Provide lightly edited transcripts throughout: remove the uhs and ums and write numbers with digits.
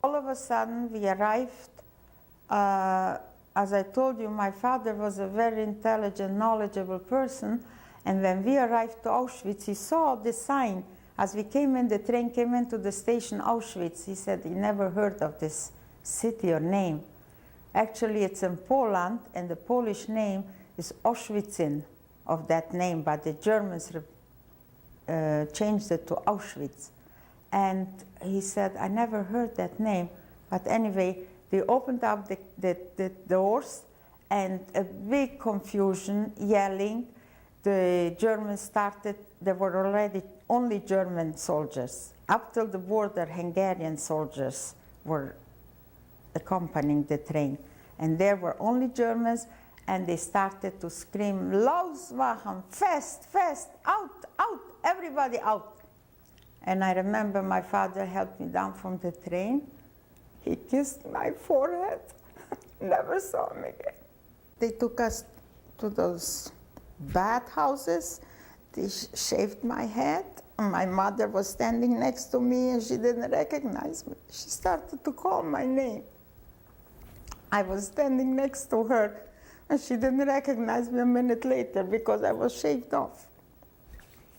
All of a sudden, we arrived. As I told you, my father was a very intelligent, knowledgeable person. And when we arrived to Auschwitz, he saw the sign. As we came in, the train came into the station Auschwitz. He said he never heard of this city or name. Actually, it's in Poland, and the Polish name is Auschwitzin, of that name, but the Germans changed it to Auschwitz. And he said, I never heard that name. But anyway, they opened up the doors, and a big confusion, yelling. The Germans started, there were already only German soldiers. Up till the border, Hungarian soldiers were accompanying the train. And there were only Germans, and they started to scream, Lauswachen, fast, fast, out, out, everybody out. And I remember my father helped me down from the train. He kissed my forehead, never saw him again. They took us to those bathhouses. They shaved my head. My mother was standing next to me, and she didn't recognize me. She started to call my name. I was standing next to her, and she didn't recognize me a minute later because I was shaved off.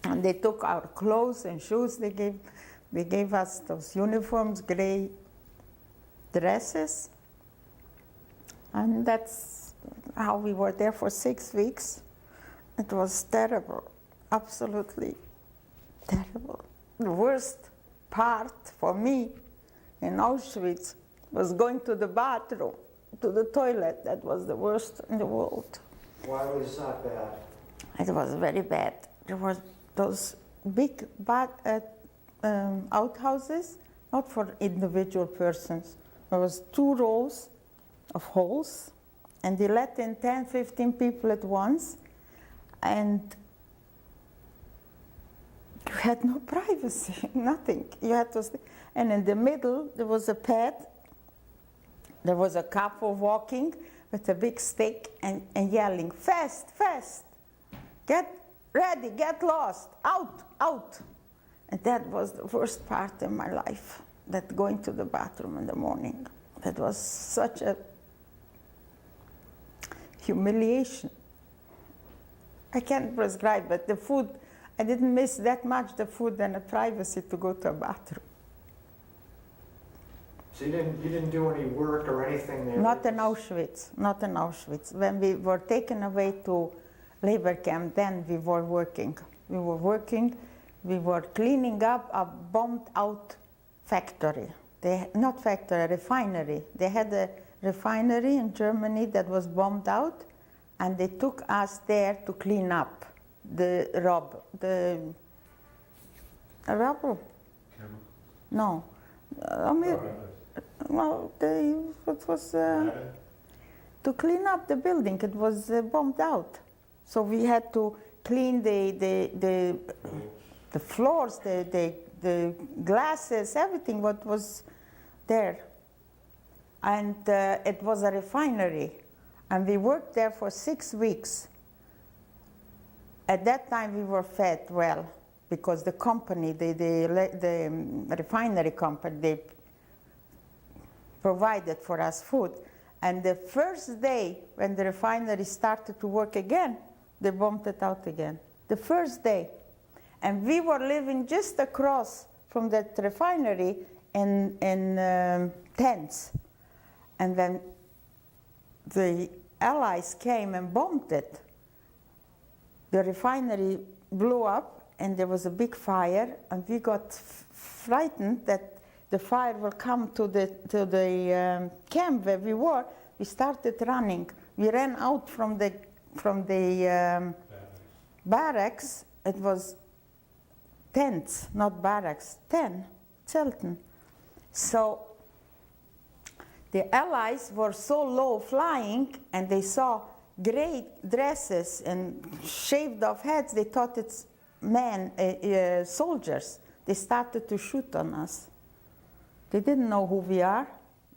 And they took our clothes and shoes. They gave us those uniforms, gray dresses. And that's how we were there for 6 weeks. It was terrible, absolutely terrible. The worst part for me in Auschwitz was going to the bathroom, to the toilet. That was the worst in the world. Why was that bad? It was very bad. There were those big outhouses, not for individual persons. There was 2 rows of holes, and they let in 10, 15 people at once, and you had no privacy, nothing. You had to stay. And in the middle, there was a pad. There was a couple walking with a big stick and yelling, fast, fast, get ready, get lost, out, out. And that was the worst part in my life, that going to the bathroom in the morning. That was such a humiliation. I can't prescribe it. The food, I didn't miss that much the food than the privacy to go to a bathroom. So you didn't do any work or anything there? Not in Auschwitz, not in Auschwitz. When we were taken away to labor camp, then we were working. We were working, we were cleaning up a bombed out factory. Not factory, a refinery. They had a refinery in Germany that was bombed out, and they took us there to clean up the rubble. No. Well, it was to clean up the building. It was bombed out, so we had to clean the floors, the glasses, everything what was there. And it was a refinery, and we worked there for 6 weeks. At that time, we were fed well because the company, the refinery company, they provided for us food. And the first day when the refinery started to work again, they bombed it out again. The first day. And we were living just across from that refinery in tents. And when the Allies came and bombed it, the refinery blew up, and there was a big fire, and we got frightened that the fire will come to the camp where we were. We started running. We ran out from the barracks. It was tents, not barracks, Zelten. So the Allies were so low flying, and they saw gray dresses and shaved off heads. They thought it's men, soldiers. They started to shoot on us. They didn't know who we are.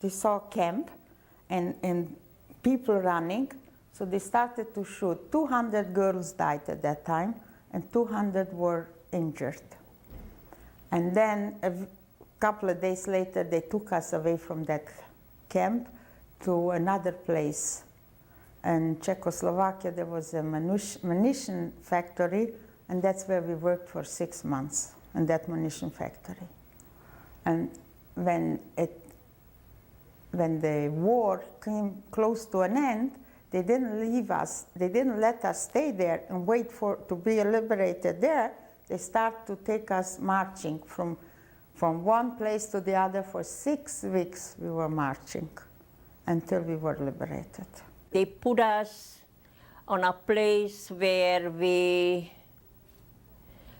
They saw camp and people running, so they started to shoot. 200 girls died at that time, and 200 were injured. And then couple of days later, they took us away from that camp to another place. In Czechoslovakia, there was a munition factory, and that's where we worked for 6 months, in that munition factory. And when the war came close to an end, they didn't leave us. They didn't let us stay there and wait to be liberated there. They started to take us marching from one place to the other. For 6 weeks we were marching until we were liberated. They put us on a place where we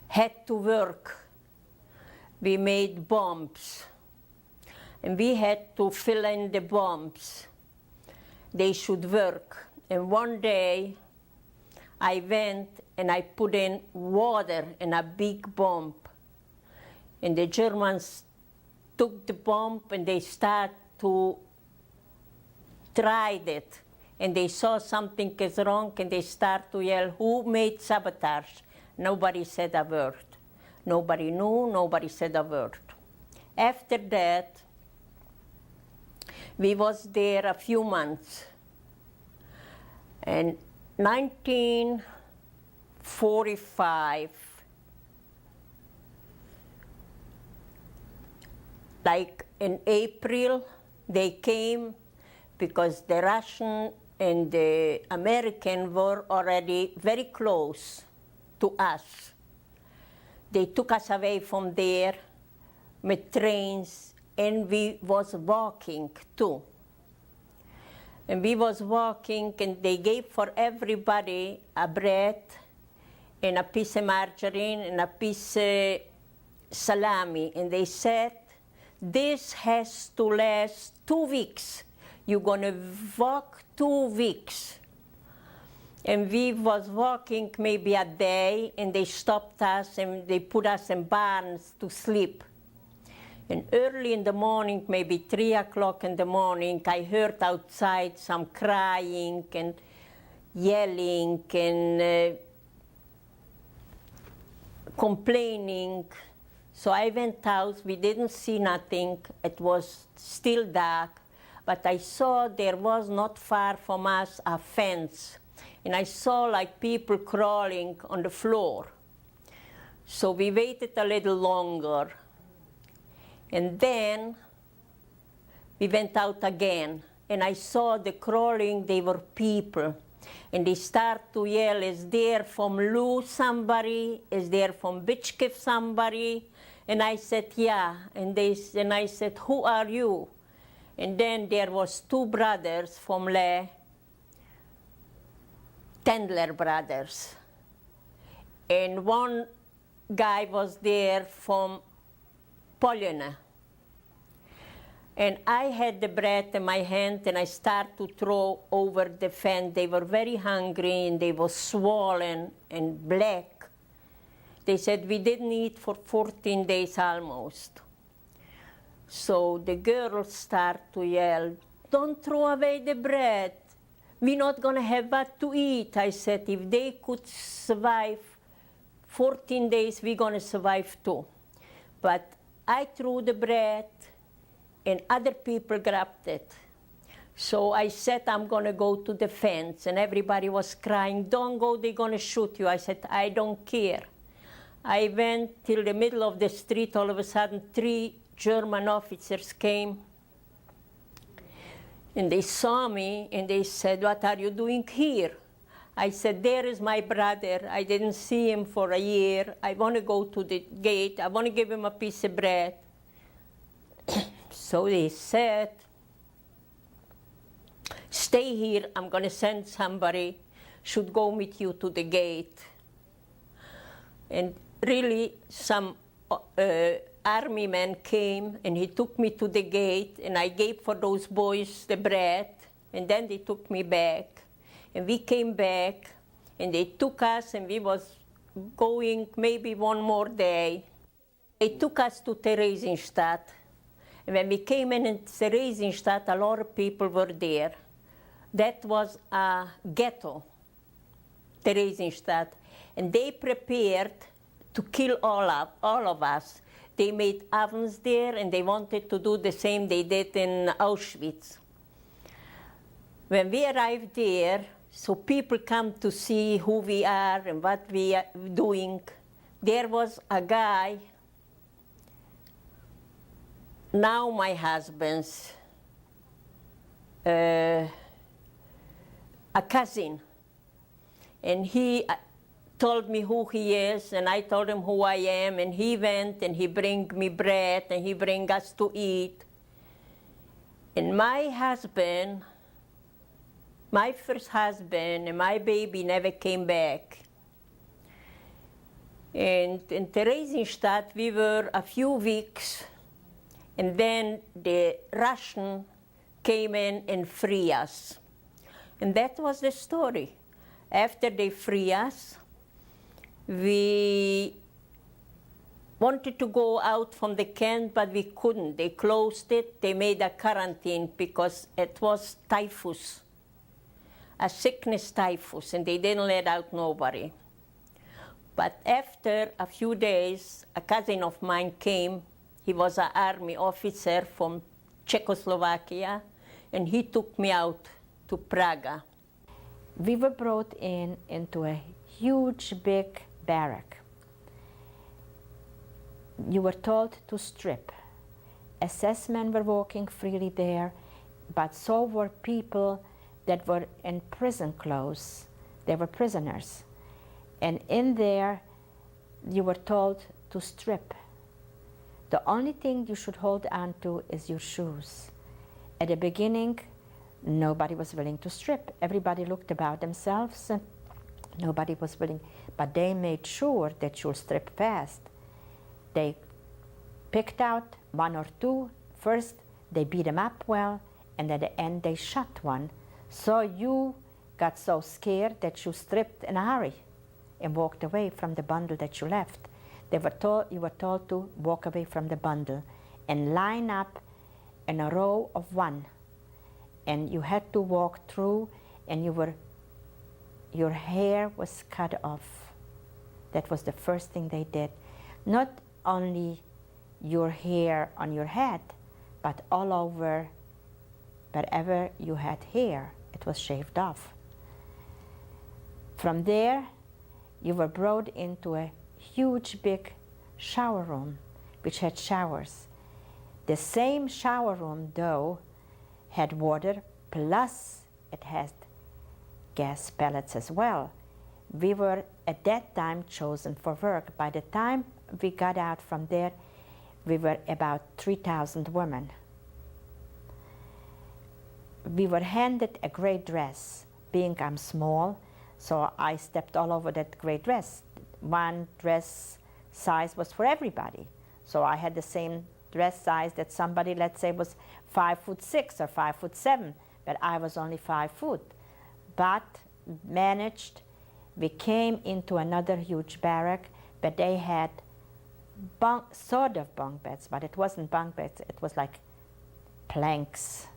had to work. We made bombs, and we had to fill in the bombs. They should work. And one day, I went and I put in water in a big bomb. And the Germans took the bomb and they started to try it. And they saw something is wrong and they start to yell, "Who made sabotage?" Nobody said a word. Nobody knew, nobody said a word. After that, we was there a few months. And 1945, like in April, they came because the Russian and the American were already very close to us. They took us away from there with trains, and we was walking too. And we was walking, and they gave for everybody a bread and a piece of margarine and a piece of salami. And they said, "This has to last 2 weeks. You're gonna walk 2 weeks." And we was walking maybe a day, and they stopped us and they put us in barns to sleep. And early in the morning, maybe 3 o'clock in the morning, I heard outside some crying and yelling and complaining. So I went out. We didn't see nothing. It was still dark. But I saw there was not far from us a fence. And I saw like people crawling on the floor. So we waited a little longer. And then we went out again. And I saw the crawling, they were people. And they start to yell, "Is there from Luh somebody? Is there from Bichkiv somebody?" And I said, "Yeah." And I said, "Who are you?" And then there was 2 brothers from Le, Tendler brothers. And one guy was there from Poljana. And I had the bread in my hand, and I started to throw over the fence. They were very hungry, and they were swollen and black. They said, "We didn't eat for 14 days almost." So the girls start to yell, "Don't throw away the bread. We're not going to have what to eat." I said, if they could survive 14 days, we're going to survive too. But I threw the bread, and other people grabbed it. So I said, I'm going to go to the fence, and everybody was crying, "Don't go, they're going to shoot you." I said, I don't care. I went till the middle of the street. All of a sudden, 3 German officers came, and they saw me, and they said, "What are you doing here?" I said, "There is my brother. I didn't see him for a year. I want to go to the gate. I want to give him a piece of bread." So they said, "Stay here. I'm going to send somebody, should go with you to the gate." And really, some army man came, and he took me to the gate, and I gave for those boys the bread, and then they took me back. And we came back, and they took us, and we was going maybe one more day. They took us to Theresienstadt. And when we came in Theresienstadt, a lot of people were there. That was a ghetto, Theresienstadt. And they prepared to kill all of us. they made ovens there, and they wanted to do the same they did in Auschwitz. When we arrived there, so people come to see who we are and what we are doing. There was a guy, now my husband's, a cousin, and he told me who he is, and I told him who I am, and he went and he bring me bread and he bring us to eat. And my husband, my first husband, and my baby never came back. And in Theresienstadt we were a few weeks, and then the Russian came in and free us. And that was the story. After they free us, we wanted to go out from the camp, but we couldn't. They closed it. They made a quarantine because it was typhus, a sickness typhus, and they didn't let out nobody. But after a few days, a cousin of mine came. He was an army officer from Czechoslovakia, and he took me out to Prague. We were brought into a huge, big barrack. You were told to strip. SS men were walking freely there, but so were people that were in prison clothes. They were prisoners. And in there, you were told to strip. The only thing you should hold on to is your shoes. At the beginning, nobody was willing to strip. Everybody looked about themselves, and nobody was willing. But they made sure that you'll strip fast. They picked out one or two. First, they beat them up well, and at the end, they shot one. So you got so scared that you stripped in a hurry and walked away from the bundle that you left. You were told to walk away from the bundle and line up in a row of one. And you had to walk through, and your hair was cut off. That was the first thing they did. Not only your hair on your head, but all over, wherever you had hair, it was shaved off. From there, you were brought into a huge, big shower room, which had showers. The same shower room, though, had water, plus it had gas pellets as well. We were, at that time, chosen for work. By the time we got out from there, we were about 3,000 women. We were handed a gray dress. Being I'm small, so I stepped all over that gray dress. One dress size was for everybody. So I had the same dress size that somebody, let's say, was 5'6" or 5'7", but I was only 5 foot. But managed, we came into another huge barrack, but they had sort of bunk beds, but it wasn't bunk beds, it was like planks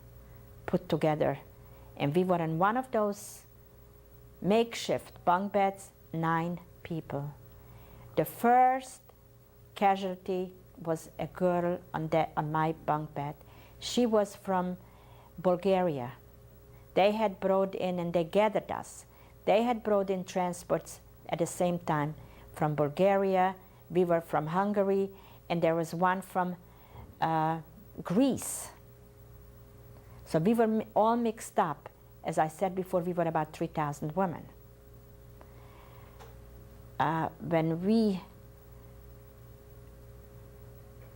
put together. And we were in one of those makeshift bunk beds, 9 people. The first casualty was a girl on my bunk bed. She was from Bulgaria. They had brought in, and they gathered us. They had brought in transports at the same time from Bulgaria. We were from Hungary, and there was one from Greece. So we were all mixed up. As I said before, we were about 3,000 women.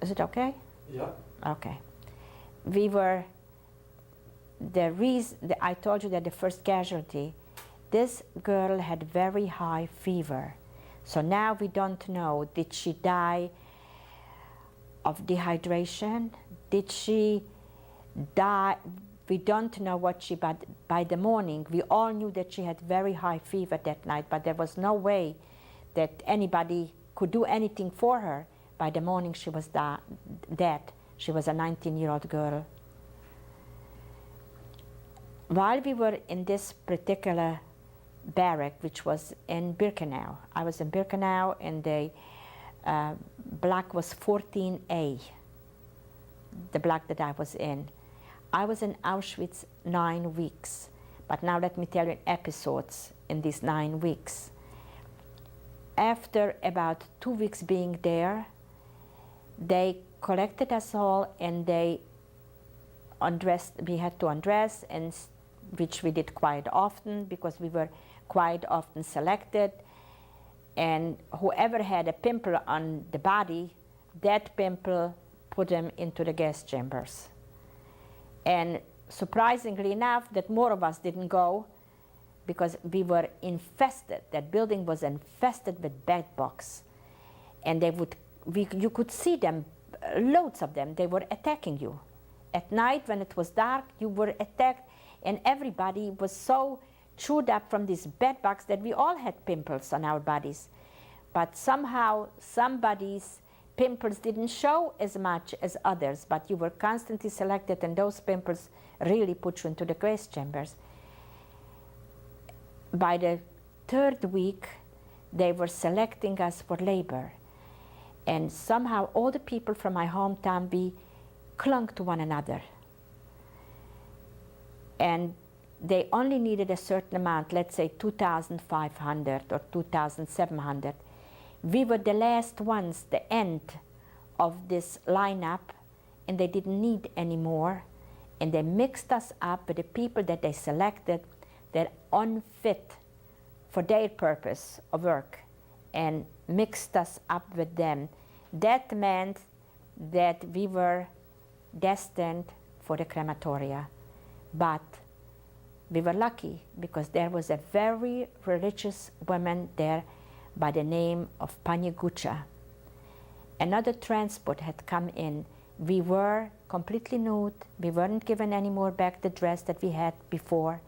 Is it okay? Yeah. Okay. We were, I told you that the first casualty, this girl had very high fever. So now we don't know, did she die of dehydration? Did she die? We don't know what she, but by the morning, we all knew that she had very high fever that night, but there was no way that anybody could do anything for her. By the morning, she was dead. She was a 19-year-old girl. While we were in this particular barrack, which was in Birkenau, I was in Birkenau, and they block was 14A, the block that I was in. I was in Auschwitz 9 weeks, but now let me tell you episodes in these 9 weeks. After about 2 weeks being there, they collected us all and they undressed. We had to undress, and which we did quite often because we were quite often selected. And whoever had a pimple on the body, that pimple put them into the gas chambers. And surprisingly enough, that more of us didn't go because we were infested. That building was infested with bedbugs. And they would, you could see them, loads of them, they were attacking you. At night when it was dark, you were attacked, and everybody was so chewed up from these bedbugs that we all had pimples on our bodies. But somehow somebody's pimples didn't show as much as others, but you were constantly selected, and those pimples really put you into the gas chambers. By the 3rd week, they were selecting us for labor. And somehow all the people from my hometown, we clung to one another. And they only needed a certain amount, let's say 2,500 or 2,700. We were the last ones, the end of this lineup, and they didn't need any more. And they mixed us up with the people that they selected that unfit for their purpose of work, and mixed us up with them. That meant that we were destined for the crematoria. But we were lucky because there was a very religious woman there by the name of Pani Gucha. Another transport had come in. We were completely nude. We weren't given any more back the dress that we had before.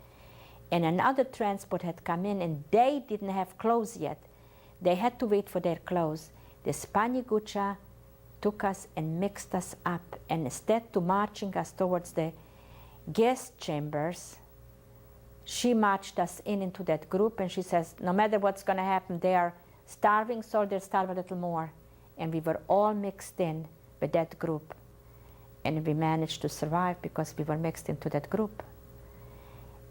And another transport had come in, and they didn't have clothes yet. They had to wait for their clothes. This Pani Gucha took us and mixed us up, and instead to marching us towards the gas chambers, she marched us into that group, and she says, no matter what's going to happen, they are starving, so they'll starve a little more. And we were all mixed in with that group. And we managed to survive because we were mixed into that group.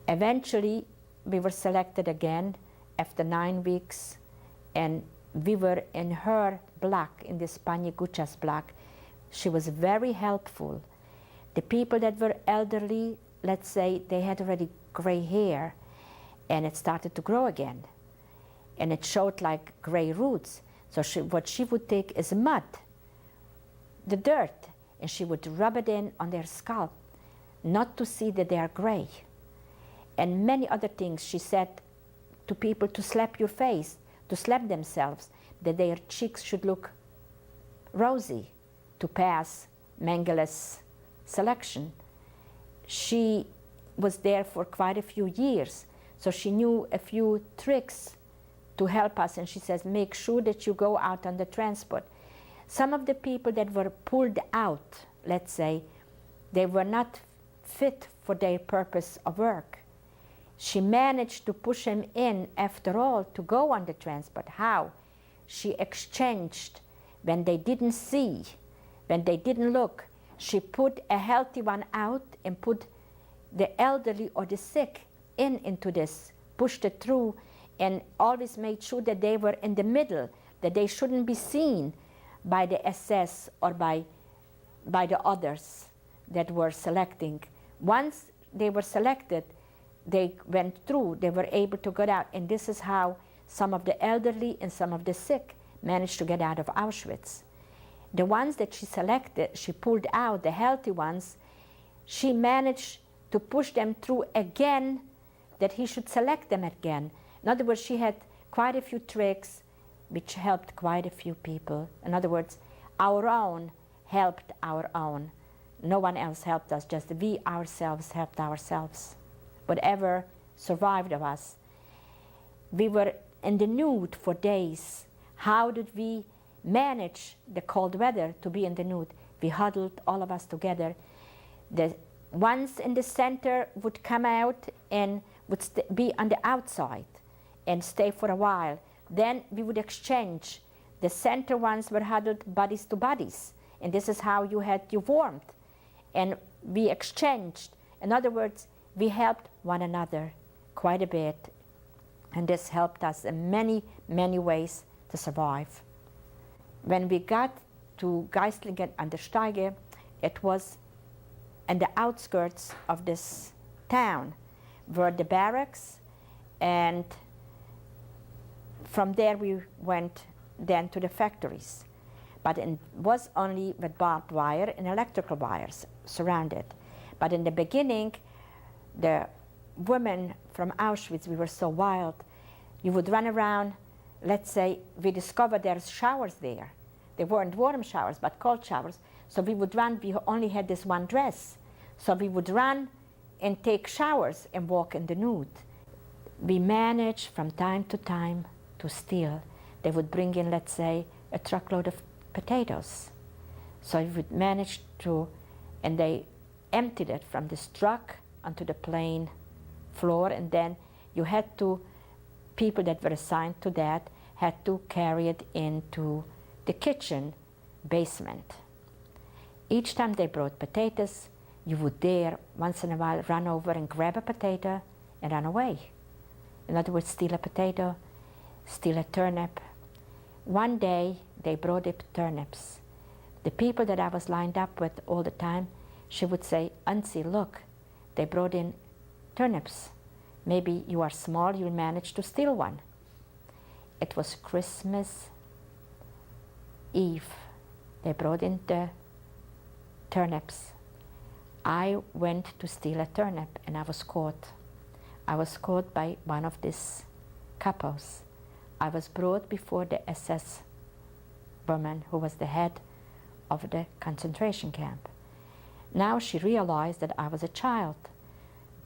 Eventually, we were selected again after 9 weeks, and we were in her block, in this Pani Gucha's block. She was very helpful. The people that were elderly, let's say, they had already gray hair, and it started to grow again. And it showed like gray roots. So what she would take is mud, the dirt, and she would rub it in on their scalp, not to see that they are gray. And many other things she said to people to slap your face, to slap themselves, that their cheeks should look rosy to pass Mengeles selection. She was there for quite a few years, so she knew a few tricks to help us, and she says, make sure that you go out on the transport. Some of the people that were pulled out, let's say, they were not fit for their purpose of work. She managed to push him in, after all, to go on the transport. How? She exchanged. When they didn't see, when they didn't look, she put a healthy one out and put the elderly or the sick into this, pushed it through, and always made sure that they were in the middle, that they shouldn't be seen by the SS or by the others that were selecting. Once they were selected, they went through, they were able to get out, and this is how some of the elderly and some of the sick managed to get out of Auschwitz. The ones that she selected, she pulled out, the healthy ones, she managed to push them through again, that he should select them again. In other words, she had quite a few tricks which helped quite a few people. In other words, our own helped our own. No one else helped us, just we ourselves helped ourselves. Whatever survived of us. We were in the nude for days. How did we manage the cold weather to be in the nude? We huddled all of us together. The ones in the center would come out and would be on the outside and stay for a while. Then we would exchange. The center ones were huddled bodies to bodies, and this is how you had your warmth. And we exchanged. In other words, we helped one another quite a bit, and this helped us in many, many ways to survive. When we got to Geislingen an der Steige, it was in the outskirts of this town were the barracks, and from there we went then to the factories. But it was only with barbed wire and electrical wires surrounded. But in the beginning, the women from Auschwitz, we were so wild. You would run around, let's say we discovered there's showers there. They weren't warm showers, but cold showers. So we would run, we only had this one dress. So we would run and take showers and walk in the nude. We managed from time to time to steal. They would bring in, let's say, a truckload of potatoes. So we would manage to, and they emptied it from this truck onto the plain floor, and then you had to, people that were assigned to that had to carry it into the kitchen basement. Each time they brought potatoes, you would there once in a while run over and grab a potato and run away. In other words, steal a potato, steal a turnip. One day they brought in turnips. The people that I was lined up with all the time, she would say, "Auntie, look, they brought in turnips. Maybe you are small, you'll manage to steal one." It was Christmas Eve. They brought in the turnips. I went to steal a turnip and I was caught. I was caught by one of these couples. I was brought before the SS woman who was the head of the concentration camp. Now she realized that I was a child,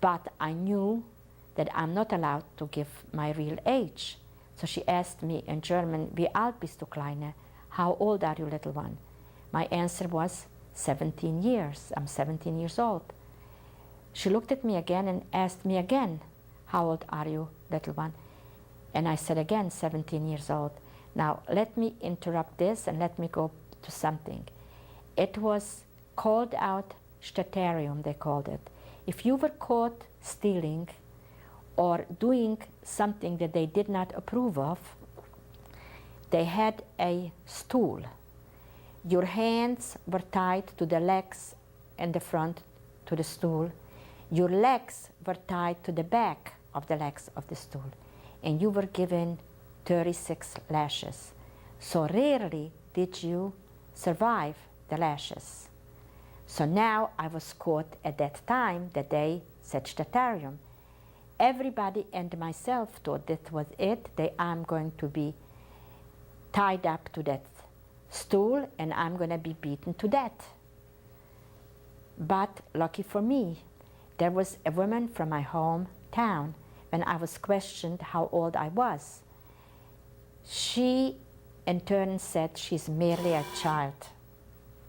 but I knew that I'm not allowed to give my real age. So she asked me in German, "Wie alt bist du, Kleine?" How old are you, little one? My answer was 17 years. I'm 17 years old. She looked at me again and asked me again, "How old are you, little one?" And I said again, 17 years old. Now, let me interrupt this and let me go to something. It was called out Statarium, they called it. If you were caught stealing or doing something that they did not approve of, they had a stool. Your hands were tied to the legs in the front to the stool. Your legs were tied to the back of the legs of the stool. And you were given 36 lashes. So rarely did you survive the lashes. So now I was caught at that time that they said Statarium. Everybody and myself thought that was it, that I'm going to be tied up to that stool and I'm going to be beaten to death. But lucky for me, there was a woman from my hometown. When I was questioned how old I was, she in turn said she's merely a child.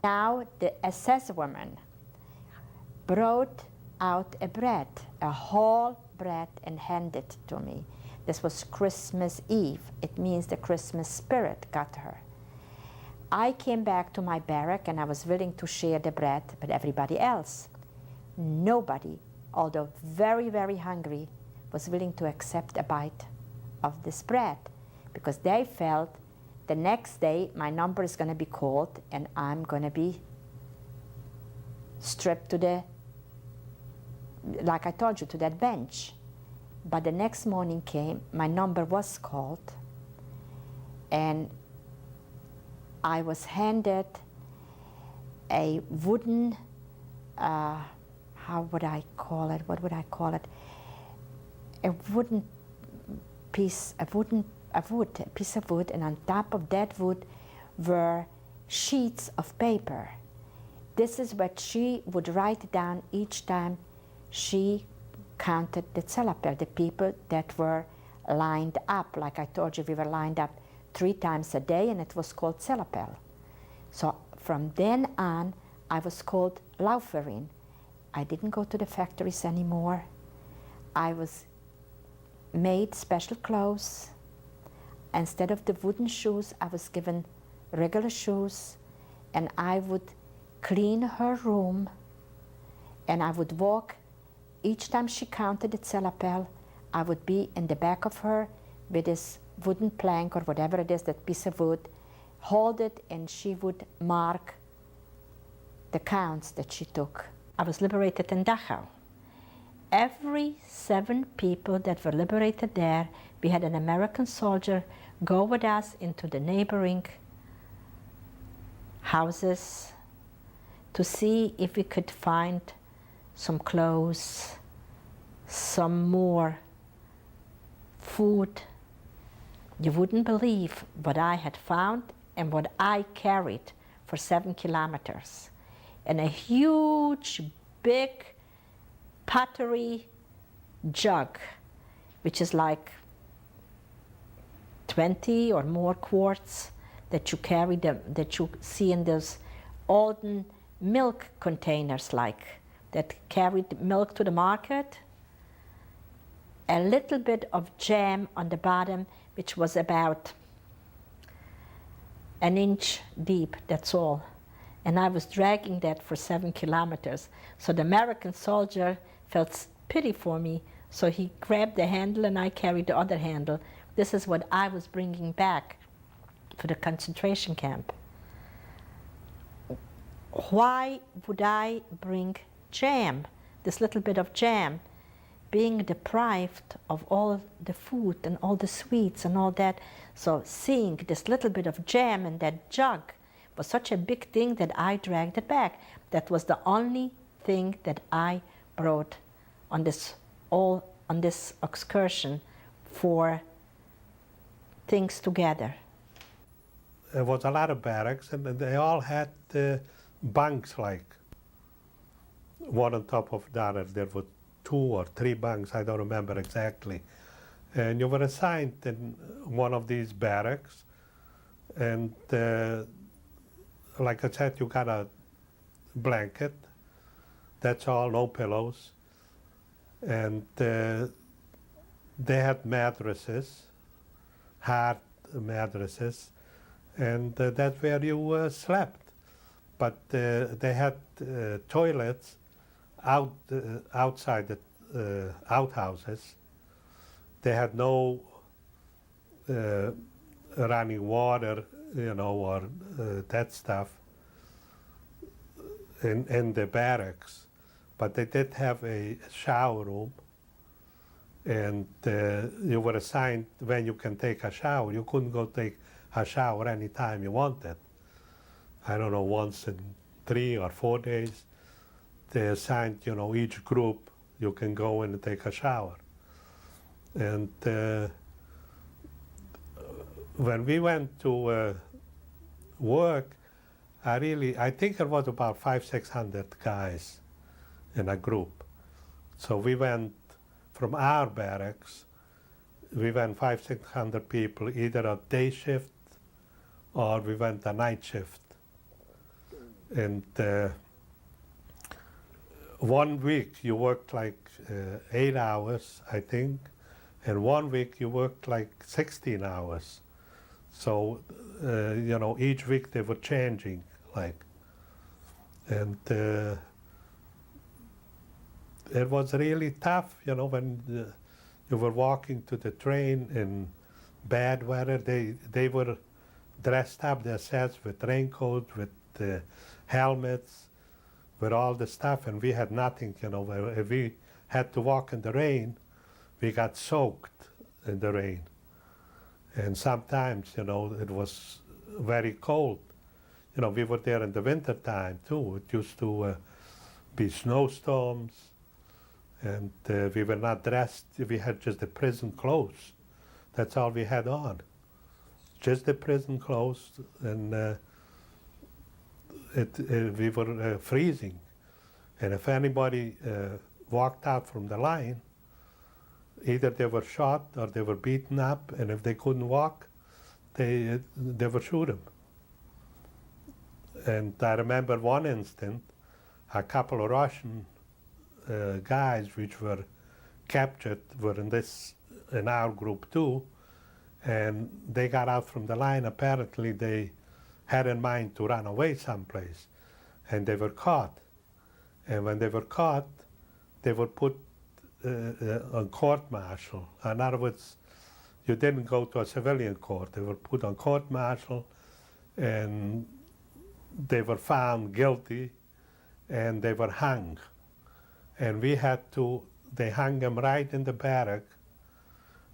Now the SS woman brought out a bread, a whole bread, and handed it to me. This was Christmas Eve. It means the Christmas spirit got her. I came back to my barrack and I was willing to share the bread with everybody else. Nobody, although very, very hungry, was willing to accept a bite of this bread because they felt the next day my number is going to be called and I'm going to be stripped to the, like I told you, to that bench. But the next morning came, my number was called, and I was handed a wooden, how would I call it? What would I call it? A wooden piece, a piece of wood, and on top of that wood were sheets of paper. This is what she would write down each time she counted the Zellapel, the people that were lined up. Like I told you, we were lined up 3 times a day, and it was called Zellapel. So from then on, I was called Lauferin. I didn't go to the factories anymore. I was made special clothes. Instead of the wooden shoes, I was given regular shoes, and I would clean her room, and I would walk. Each time she counted the celapel, I would be in the back of her with this wooden plank or whatever it is, that piece of wood, hold it, and she would mark the counts that she took. I was liberated in Dachau. Every 7 people that were liberated there, we had an American soldier go with us into the neighboring houses to see if we could find some clothes, some more food. You wouldn't believe what I had found and what I carried for 7 kilometers. In a huge, big pottery jug, which is like 20 or more quarts that you carry, that you see in those olden milk containers, like that carried milk to the market. A little bit of jam on the bottom, which was about an inch deep, that's all. And I was dragging that for 7 kilometers. So the American soldier felt pity for me, so he grabbed the handle and I carried the other handle. This is what I was bringing back to the concentration camp. Why would I bring jam, this little bit of jam, being deprived of all the food and all the sweets and all that? So seeing this little bit of jam in that jug was such a big thing that I dragged it back. That was the only thing that I brought on this excursion for things together. There was a lot of barracks, and they all had bunks, like one on top of the other. There were 2 or 3 bunks, I don't remember exactly. And you were assigned in one of these barracks, and like I said, you got a blanket, that's all, no pillows. And they had mattresses, hard mattresses, and that's where you slept. But they had toilets outside the outhouses. They had no running water, or that stuff in the barracks. But they did have a shower room, and you were assigned when you can take a shower. You couldn't go take a shower anytime you wanted. I don't know, once in 3 or 4 days. They assigned, each group, you can go in and take a shower. And when we went to work, I think it was about 500-600 guys in a group. So we went from our barracks, we went 500-600 people, either a day shift or we went a night shift. And 1 week you worked like 8 hours, I think, and 1 week you worked like 16 hours. So, each week they were changing, and it was really tough, when you were walking to the train in bad weather. They were dressed up themselves with raincoats, with helmets, with all the stuff, and we had nothing, If we had to walk in the rain, we got soaked in the rain. And sometimes, it was very cold. We were there in the winter time too. It used to be snowstorms, and we were not dressed. We had just the prison clothes. That's all we had on. Just the prison clothes, and we were freezing. And if anybody walked out from the line, either they were shot or they were beaten up, and if they couldn't walk, they would shoot them. And I remember one instant, a couple of Russian guys which were captured were in our group too, and they got out from the line. Apparently they had in mind to run away someplace, and they were caught. And when they were caught, they were put on court-martial. In other words, you didn't go to a civilian court. They were put on court-martial, and they were found guilty, and they were hung. And we had to, they hung them right in the barrack,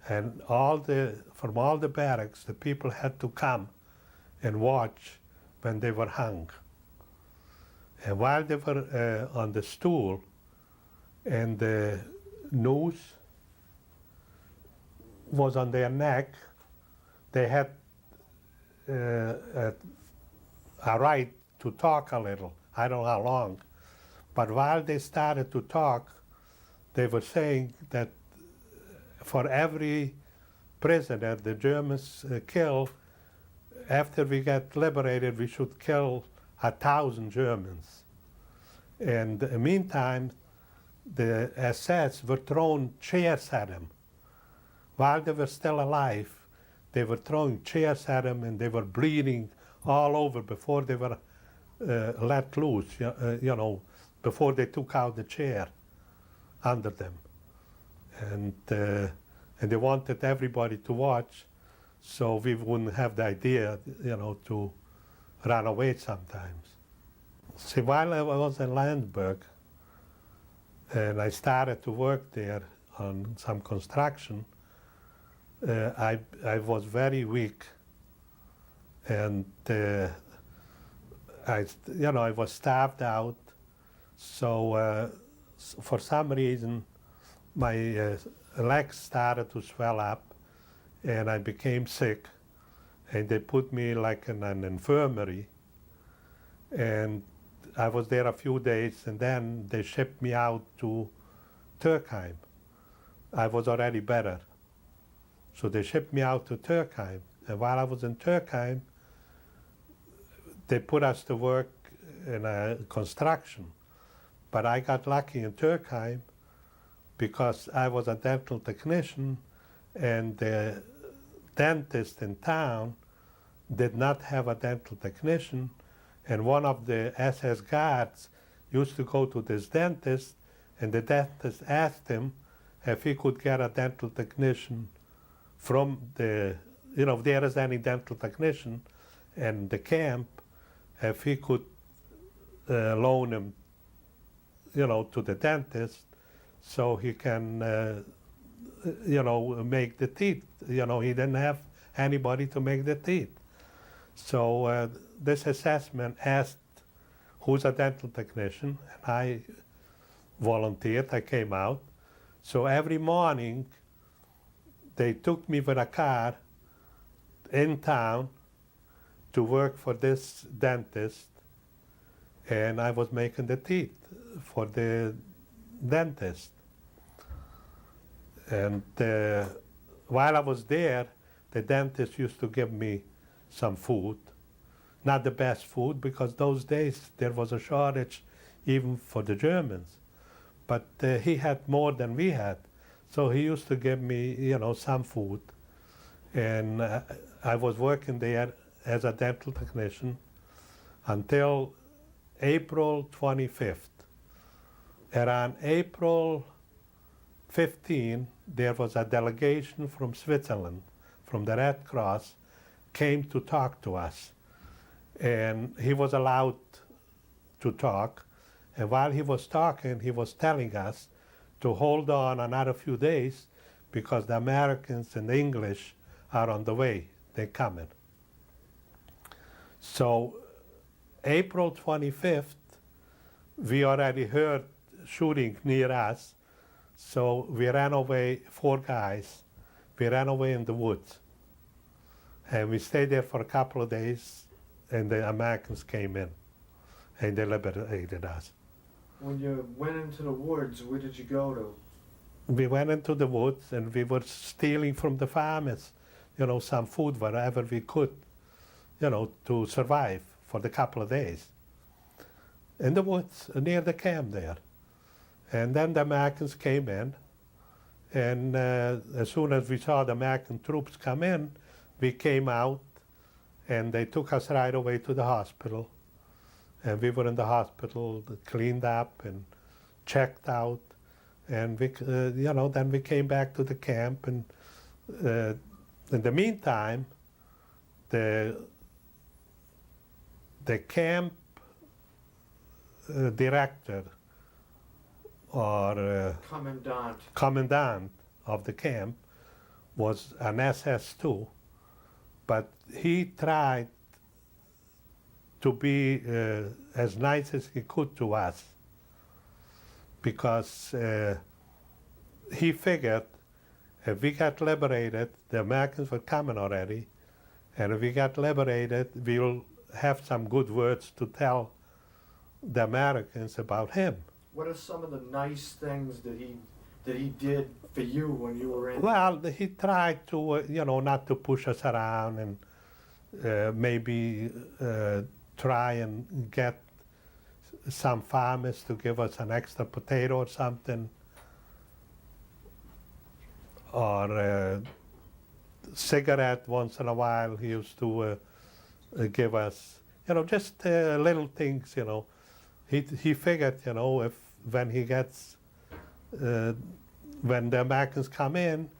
and from all the barracks, the people had to come and watch when they were hung. And while they were on the stool, and the noose was on their neck, they had a right to talk a little. I don't know how long. But while they started to talk, they were saying that for every prisoner the Germans kill, after we get liberated, we should kill 1,000 Germans. And in the meantime, the SS were throwing chairs at them. While they were still alive, they were throwing chairs at them, and they were bleeding all over before they were let loose, you know, before they took out the chair under them. And they wanted everybody to watch, so we wouldn't have the idea, you know, to run away sometimes. See, while I was in Landsberg, and I started to work there on some construction, I was very weak, and I was starved out. So for some reason, my legs started to swell up, and I became sick, and they put me like in an infirmary, and I was there a few days, and then they shipped me out to Turkheim. I was already better. So they shipped me out to Turkheim, and while I was in Turkheim, they put us to work in a construction. But I got lucky in Turkheim because I was a dental technician, and the dentist in town did not have a dental technician, and one of the SS guards used to go to this dentist, and the dentist asked him if he could get a dental technician from the, you know, if there is any dental technician in the camp, if he could loan him, you know, to the dentist so he can, you know, make the teeth. You know, he didn't have anybody to make the teeth. So this assessment asked who's a dental technician, and I volunteered, I came out. So every morning they took me with a car in town to work for this dentist, and I was making the teeth for the dentist. And while I was there, the dentist used to give me some food. Not the best food, because those days there was a shortage even for the Germans. But he had more than we had. So he used to give me, you know, some food. And I was working there as a dental technician until April 25th. Around April 15, there was a delegation from Switzerland, from the Red Cross, came to talk to us. And he was allowed to talk. And while he was talking, he was telling us to hold on another few days because the Americans and the English are on the way. They're coming. So April 25th, we already heard shooting near us. So we ran away, 4 guys. We ran away in the woods. And we stayed there for a couple of days, and the Americans came in, and they liberated us. When you went into the woods, where did you go to? We went into the woods, and we were stealing from the farmers, you know, some food, wherever we could, you know, to survive for the couple of days. In the woods, near the camp there. And then the Americans came in, And as soon as we saw the American troops come in, we came out, and they took us right away to the hospital. And we were in the hospital, cleaned up and checked out. And we, then we came back to the camp. And in the meantime, the camp director, or commandant of the camp, was an SS too, but he tried to be as nice as he could to us, because he figured if we got liberated, the Americans were coming already, and if we got liberated, we'll have some good words to tell the Americans about him. What are some of the nice things that he did for you when you were in? Well, he tried to, not to push us around, and maybe try and get some farmers to give us an extra potato or something, or cigarette once in a while. He used to give us, just little things. He figured, if when he gets, when the Americans come in,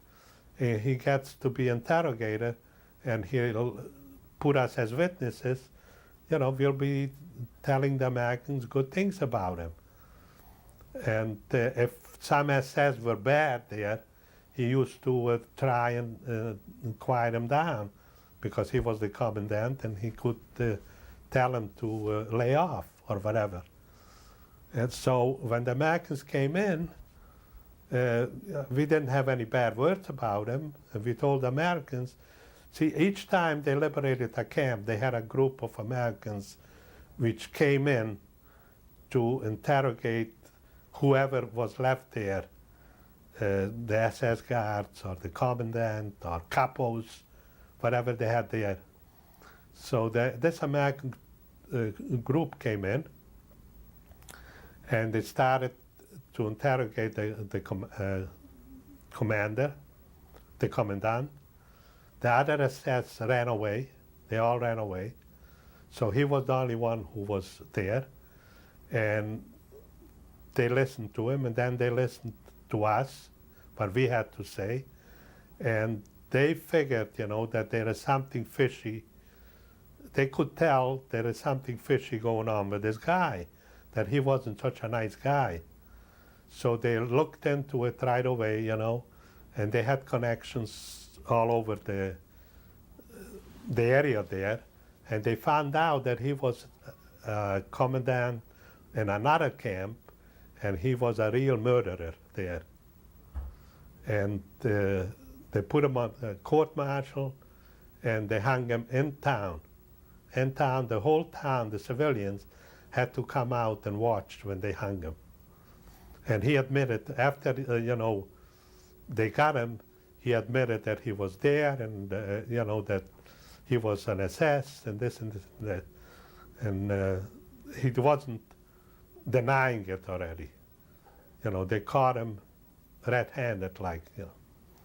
he gets to be interrogated, and he'll put us as witnesses, we'll be telling the Americans good things about him. And if some SS were bad there, he used to try and quiet him down, because he was the commandant and he could tell him to lay off or whatever. And so when the Americans came in, we didn't have any bad words about him. And we told the Americans, see, each time they liberated a camp, they had a group of Americans which came in to interrogate whoever was left there, the SS guards or the commandant or capos, whatever they had there. So this American group came in, and they started to interrogate the commander, the commandant. The other SS ran away. They all ran away. So he was the only one who was there. And they listened to him, and then they listened to us, what we had to say. And they figured, that there is something fishy. They could tell there is something fishy going on with this guy, that he wasn't such a nice guy. So they looked into it right away, and they had connections all over the area there, and they found out that he was a commandant in another camp, and he was a real murderer there. And they put him on a court-martial, and they hung him in town. In town, the whole town, the civilians, had to come out and watch when they hung him. And he admitted, after, they got him, he admitted that he was there, and, that he was an SS, and this and this and that. And he wasn't denying it already. They caught him red-handed, like,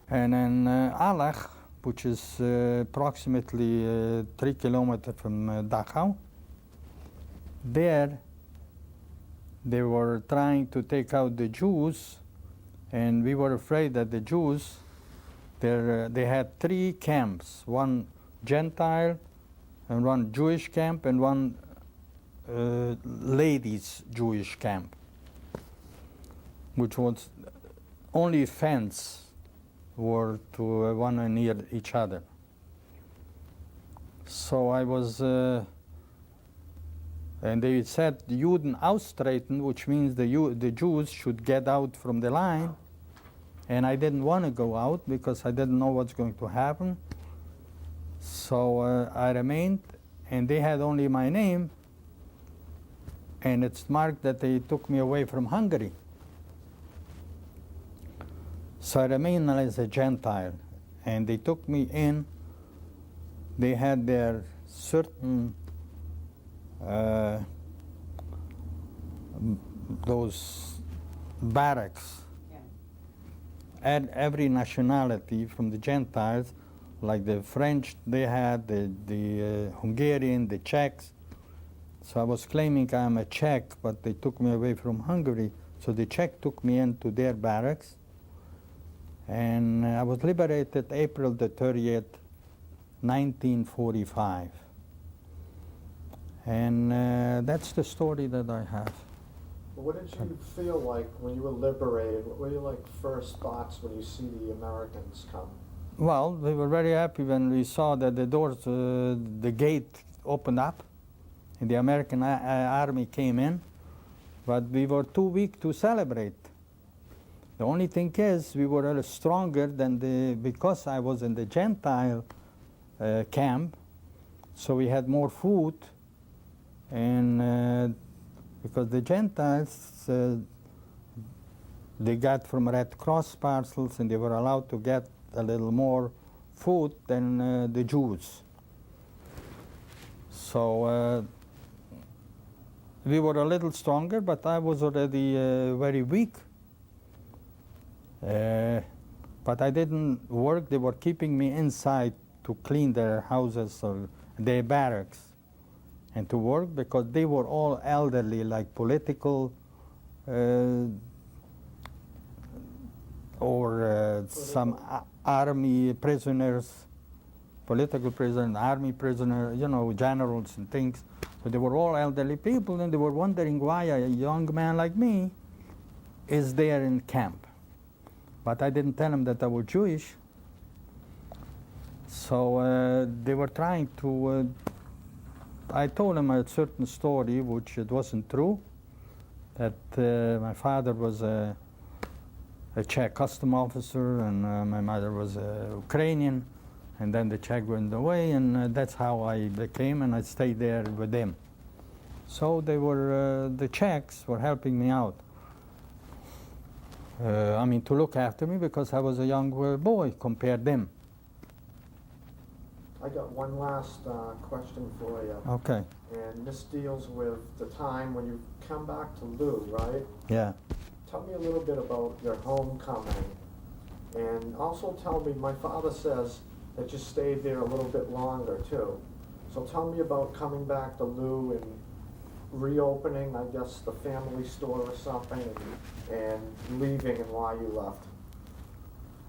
And in Alach, which is approximately 3 kilometers from Dachau, there they were trying to take out the Jews, and we were afraid that the Jews, they had 3 camps, one Gentile and one Jewish camp and one ladies' Jewish camp, which was only fence were to one near each other. So I was, and they said Juden austreten, which means the Jews should get out from the line, and I didn't want to go out because I didn't know what's going to happen. So I remained, and they had only my name, and it's marked that they took me away from Hungary. So I remained as a Gentile, and they took me in. They had their certain those barracks, every nationality from the Gentiles, like the French they had, the Hungarian, the Czechs. So I was claiming I'm a Czech, but they took me away from Hungary. So the Czech took me into their barracks. And I was liberated April the 30th, 1945. And that's the story that I have. What did you feel like when you were liberated? What were your like first thoughts when you see the Americans come? Well, we were very happy when we saw that the doors, the gate opened up, and the American army came in. But we were too weak to celebrate. The only thing is, we were a little stronger than because I was in the Gentile camp, so we had more food, and because the Gentiles, they got from Red Cross parcels, and they were allowed to get a little more food than the Jews. So we were a little stronger, but I was already very weak. But I didn't work. They were keeping me inside to clean their houses or their barracks and to work because they were all elderly, like political or some army prisoners, political prisoners, army prisoners, you know, generals and things. So they were all elderly people, and they were wondering why a young man like me is there in camp. But I didn't tell them that I was Jewish. So they were trying to, I told them a certain story, which it wasn't true, that my father was a Czech custom officer, and my mother was Ukrainian, and then the Czech went away, and that's how I became, and I stayed there with them. So they were, the Czechs were helping me out. I mean, to look after me because I was a young boy compared to them. I got one last question for you. Okay. And this deals with the time when you come back to Luh, right? Yeah. Tell me a little bit about your homecoming. And also tell me, my father says that you stayed there a little bit longer too. So tell me about coming back to Luh and reopening, I guess, the family store or something, and leaving and why you left.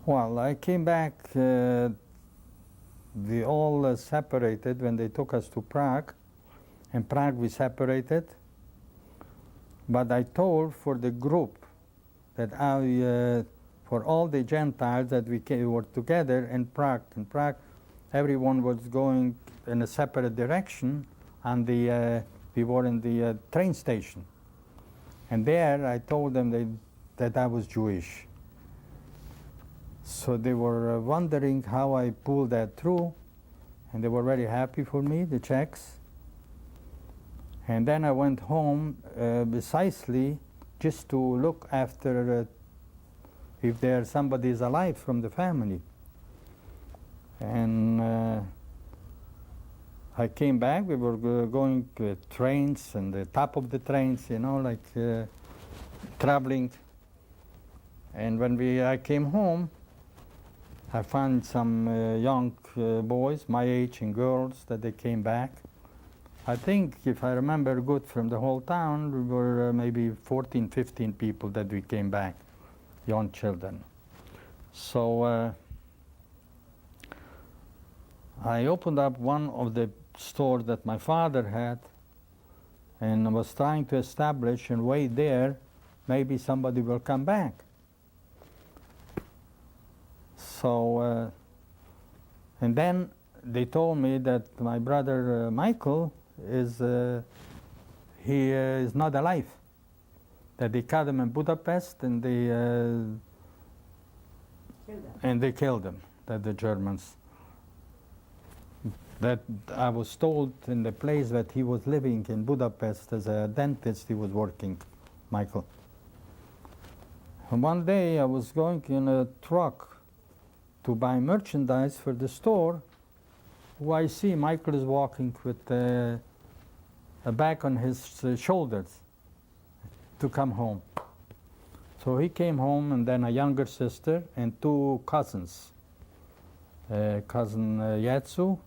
Well, I came back, we all separated when they took us to Prague. In Prague we separated, but I told for the group that for all the Gentiles that we were together in Prague. In Prague, everyone was going in a separate direction, and we were in the train station. And there I told them that I was Jewish. So they were wondering how I pulled that through, and they were very happy for me, the Czechs. And then I went home precisely just to look after if somebody is alive from the family. And I came back, we were going with trains and the top of the trains, you know, like traveling. And when I came home, I found some young boys, my age, and girls, that they came back. I think, if I remember good from the whole town, we were maybe 14, 15 people that we came back, young children. So I opened up one of the stores that my father had, and I was trying to establish and wait there, maybe somebody will come back. So, and then they told me that my brother Michael he is not alive. That they caught him in Budapest, and they killed him. That the Germans. That I was told in the place that he was living in Budapest as a dentist. He was working, Michael. And one day I was going in a truck to buy merchandise for the store, who I see Michael is walking with a bag on his shoulders to come home. So So he came home, and then a younger sister and two cousins, cousin Yatsu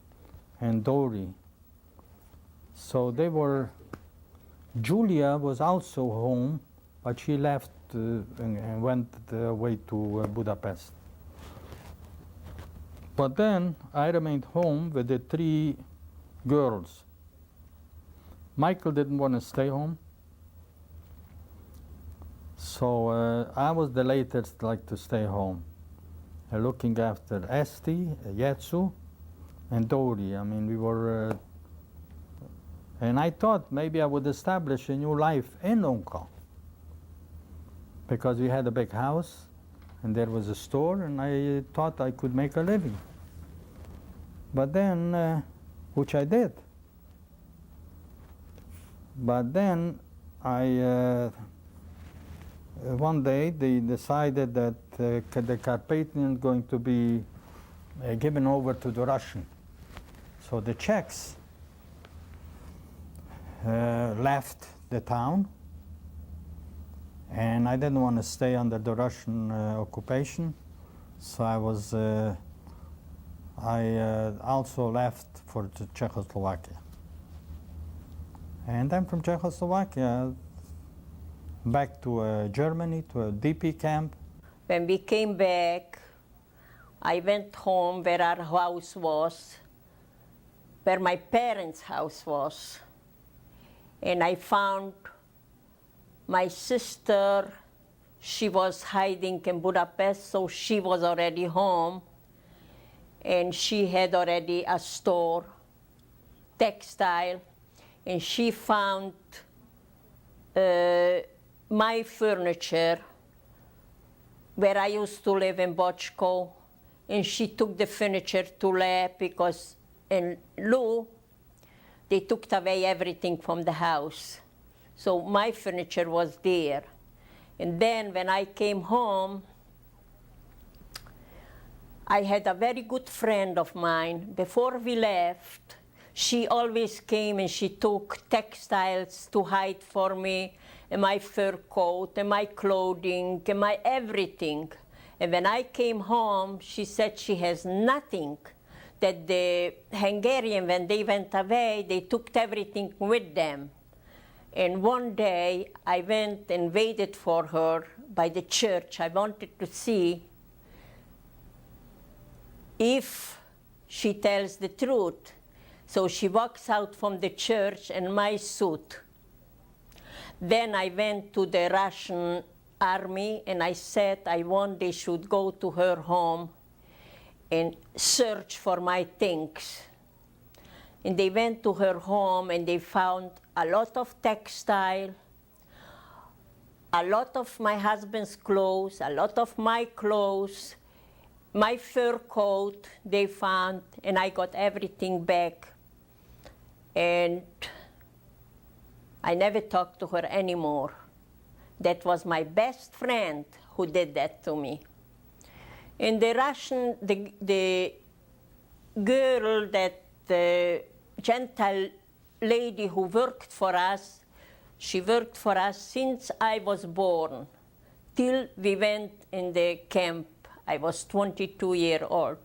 and Dori. So they were, Julia was also home, but she left and went away to Budapest. But then I remained home with the three girls. Michael didn't want to stay home, so I was the latest, like, to stay home, looking after Esti, Yatsu, and Dori. I mean, we were, and I thought maybe I would establish a new life in Lonka, because we had a big house, and there was a store, and I thought I could make a living. But then, which I did. But then one day they decided that the Carpathian is going to be given over to the Russian. So the Czechs left the town, and I didn't want to stay under the Russian occupation, so I also left for Czechoslovakia. And then from Czechoslovakia back to Germany, to a DP camp. When we came back, I went home where our house was, where my parents' house was. And I found my sister. She was hiding in Budapest, so she was already home. And she had already a store, textile. And she found my furniture where I used to live in Bochco, and she took the furniture to Luh, because in Luh, they took away everything from the house. So my furniture was there. And then when I came home, I had a very good friend of mine. Before we left, she always came and she took textiles to hide for me, and my fur coat, and my clothing, and my everything. And when I came home, she said she has nothing, that the Hungarians, when they went away, they took everything with them. And one day, I went and waited for her by the church. I wanted to see if she tells the truth. So she walks out from the church in my suit. Then I went to the Russian army, and I said I want they should go to her home and search for my things. And they went to her home, and they found a lot of textile, a lot of my husband's clothes, a lot of my clothes, my fur coat they found, and I got everything back. And I never talked to her anymore. That was my best friend who did that to me. And the Russian, the girl, that the Gentile lady who worked for us, she worked for us since I was born, till we went in the camp. I was 22 years old.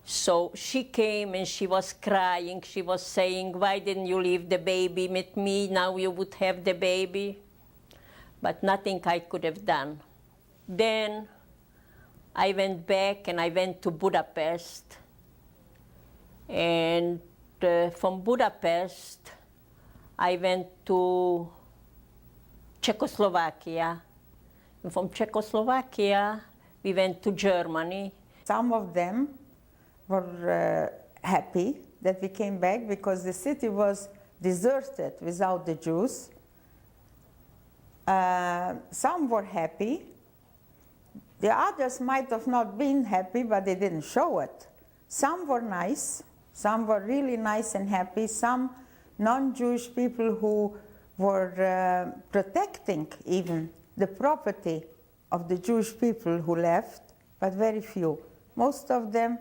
So she came and she was crying. She was saying, why didn't you leave the baby with me? Now you would have the baby. But nothing I could have done. Then I went back and I went to Budapest. And from Budapest, I went to Czechoslovakia. And from Czechoslovakia, we went to Germany. Some of them were happy that we came back because the city was deserted without the Jews. Some were happy. The others might have not been happy, but they didn't show it. Some were nice. Some were really nice and happy. Some non-Jewish people who were protecting even the property of the Jewish people who left, but very few. Most of them,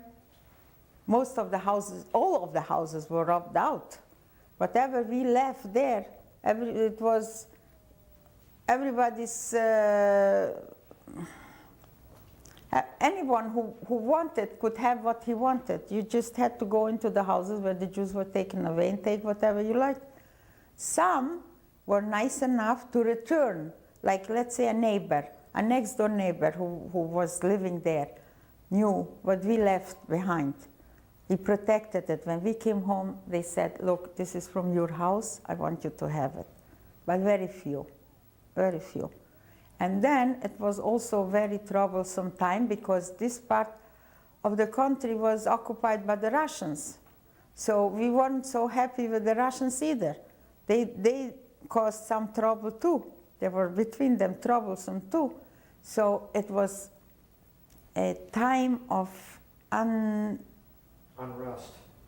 most of the houses, all of the houses were robbed out. Whatever we left there, it was everybody's anyone who wanted could have what he wanted. You just had to go into the houses where the Jews were taken away and take whatever you liked. Some were nice enough to return, like let's say a neighbor, a next door neighbor who was living there, knew what we left behind. He protected it. When we came home, they said, look, this is from your house, I want you to have it. But very few, very few. And then it was also a very troublesome time because this part of the country was occupied by the Russians. So we weren't so happy with the Russians either. They caused some trouble too. They were between them troublesome too. So it was a time of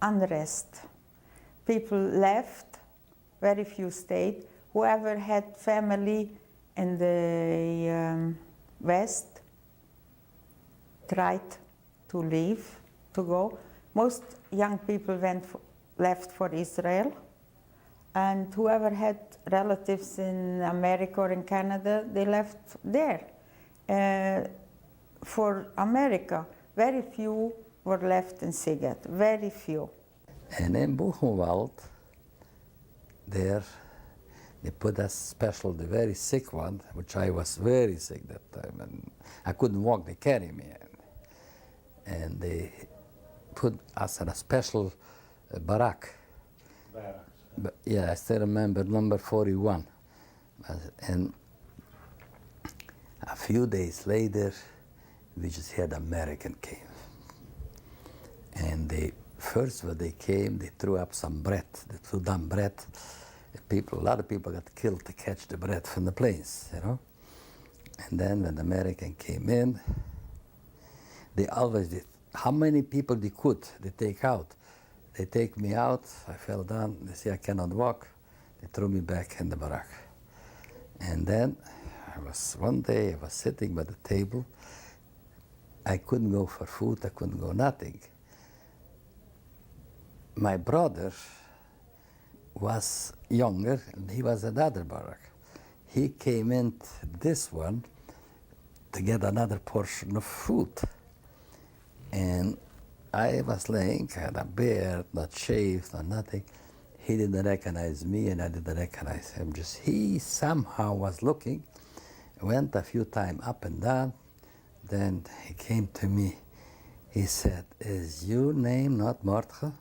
unrest. People left, very few stayed. Whoever had family in the West tried to leave, to go. Most young people left for Israel. And whoever had relatives in America or in Canada, they left there. For America, very few were left in Sziget, very few. And in Buchenwald, there, they put us special, the very sick one, which I was very sick that time, and I couldn't walk, they carried me. And they put us in a special barrack. But yeah, I still remember number 41. And a few days later, we just had American came. And they first when they came, they threw up some bread. They threw down bread. A lot of people got killed to catch the bread from the planes, you know. And then when the American came in, they always did. How many people they could, they take out. They take me out, I fell down, they say I cannot walk. They threw me back in the barrack. And then one day I was sitting by the table. I couldn't go for food, I couldn't go nothing. My brother was younger and he was in another barrack. He came in this one to get another portion of food. And I was laying, I had a beard, not shaved, not nothing. He didn't recognize me and I didn't recognize him. Just he somehow was looking, went a few times up and down. Then he came to me. He said, is your name not Mordcha?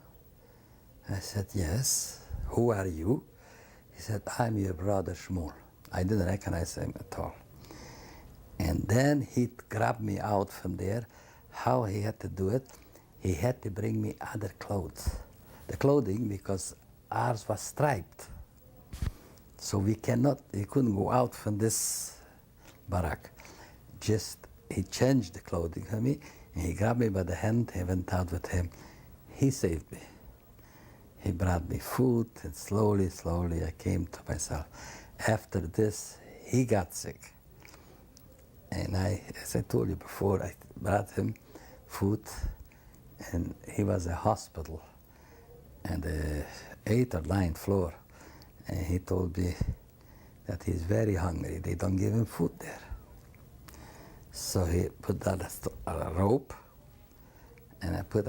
I said, yes. Who are you? He said, I'm your brother Shmuel. I didn't recognize him at all. And then he grabbed me out from there. How he had to do it, he had to bring me other clothes. The clothing, because ours was striped. So we couldn't go out from this barrack. Just, he changed the clothing for me, and he grabbed me by the hand, he went out with him. He saved me. He brought me food, and slowly, slowly I came to myself. After this, he got sick. And as I told you before, I brought him food, and he was in a hospital, and the 8th or 9th floor. And he told me that he's very hungry. They don't give him food there. So he put down a rope, and I put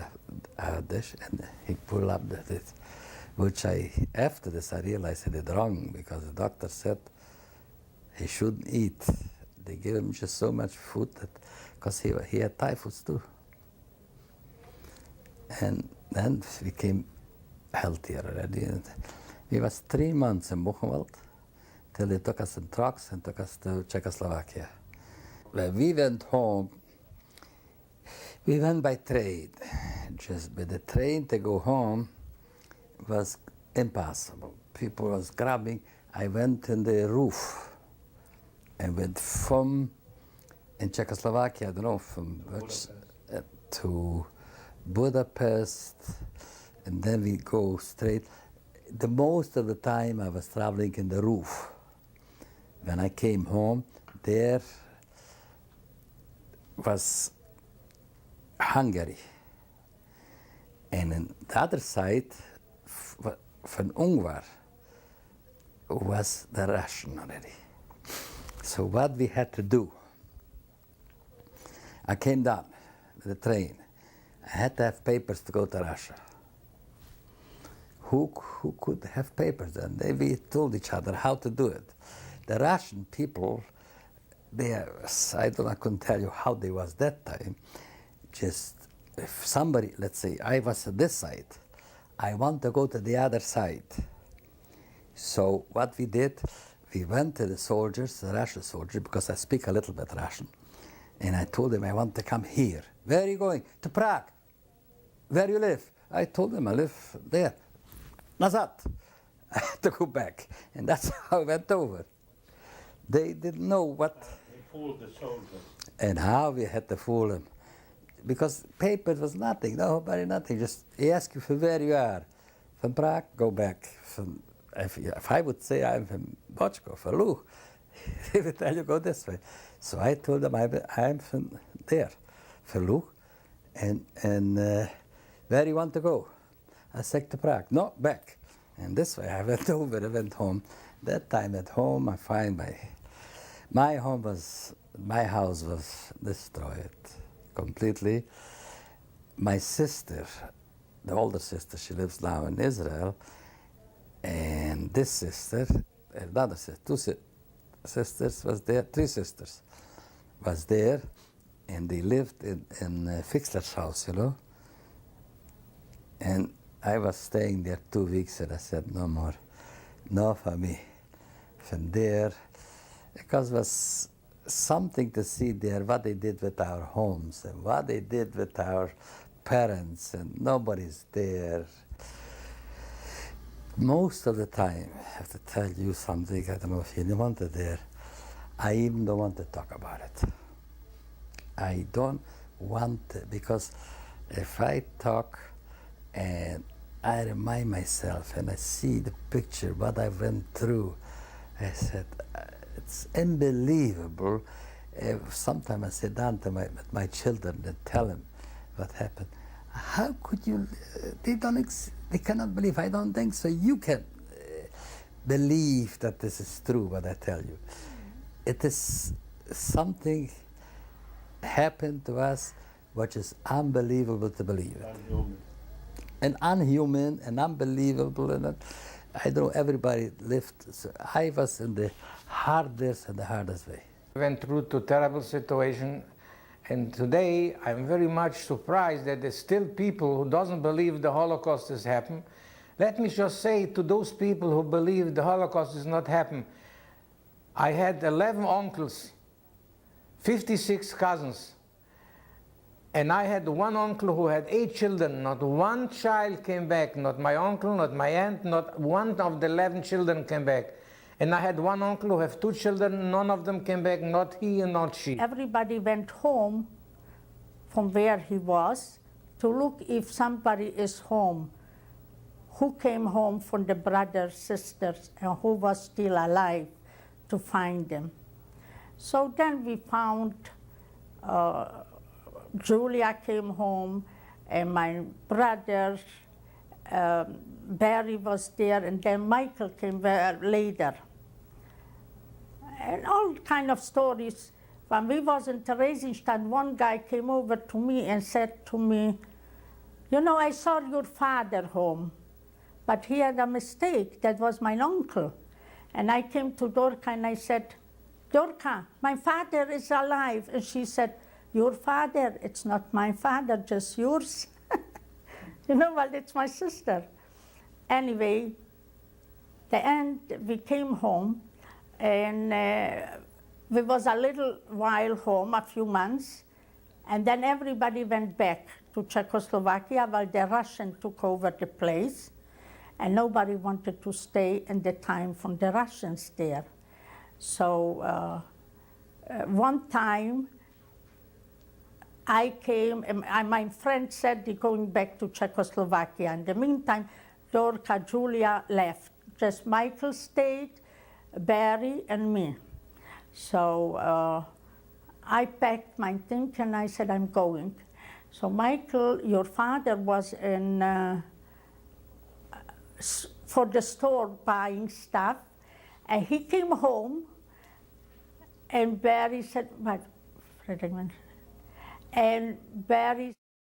a dish, and he pulled up this, which after this I realized I did wrong, because the doctor said he shouldn't eat. They gave him just so much food because he had typhus too. And then we became healthier already. And we was 3 months in Buchenwald till they took us in trucks and took us to Czechoslovakia. When we went home, we went by train. Just by the train to go home was impossible. People was grabbing. I went in the roof. I went from, in Czechoslovakia, I don't know, from which, to Budapest, and then we go straight. The most of the time I was traveling in the roof. When I came home, there was Hungary. And on the other side, from Ungvar, was the Russian already. So what we had to do, I came down with the train. I had to have papers to go to Russia. Who could have papers then? We told each other how to do it. The Russian people, I couldn't tell you how they was that time. Just if somebody, let's say I was at this side, I want to go to the other side. So what we did, we went to the soldiers, the Russian soldiers, because I speak a little bit Russian, and I told them I want to come here. Where are you going? To Prague. Where you live? I told them I live there. Nazad. I had to go back, and that's how I went over. They didn't know what. They fooled the soldiers. And how we had to fool them. Because paper was nothing, nobody, nothing. Just he asked you for where you are. From Prague, go back. If I would say I'm from Bochko, for Luh, he would tell you go this way. So I told them I'm from there, for Luh, and where you want to go? I said to Prague. No, back. And this way I went over, I went home. That time at home I find my house was destroyed completely. My sister, the older sister, she lives now in Israel, and this sister, another sister, two sisters was there, three sisters was there, and they lived in Fixler's house, you know. And I was staying there 2 weeks, and I said, no more, no for me. From there, because it was something to see there, what they did with our homes, and what they did with our parents, and nobody's there. Most of the time, I have to tell you something, I don't know if you want it there, I even don't want to talk about it. I don't want to, because if I talk and I remind myself and I see the picture, what I went through, I said, it's unbelievable. Sometimes I sit down to my children and tell them what happened. How could you, they cannot believe, I don't think so. You can believe that this is true, what I tell you. It is something happened to us which is unbelievable to believe it. Unhuman. And unhuman and unbelievable, and I don't know, everybody lived. So I was in the hardest way. I went through a terrible situation, and today I'm very much surprised that there's still people who doesn't believe the Holocaust has happened. Let me just say to those people who believe the Holocaust has not happened, I had 11 uncles, 56 cousins, and I had one uncle who had 8 children. Not one child came back, not my uncle, not my aunt, not one of the 11 children came back. And I had one uncle who had 2 children, none of them came back, not he and not she. Everybody went home from where he was to look if somebody is home, who came home from the brothers, sisters, and who was still alive, to find them. So then we found Julia came home, and my brother, Barry was there, and then Michael came later. And all kind of stories. When we was in Theresienstadt, one guy came over to me and said to me, you know, I saw your father home, but he had a mistake. That was my uncle. And I came to Dorka and I said, Dorka, my father is alive. And she said, your father? It's not my father, just yours. You know, well, it's my sister. Anyway, the end, we came home, and we was a little while home, a few months, and then everybody went back to Czechoslovakia while the Russians took over the place, and nobody wanted to stay in the time from the Russians there. So one time, I came, and my friend said they're going back to Czechoslovakia. In the meantime, Dorka, Julia left. Just Michael stayed, Barry, and me. So I packed my thing and I said, I'm going. So Michael, your father was in for the store buying stuff, and he came home, and Barry said, what, Frederick? and very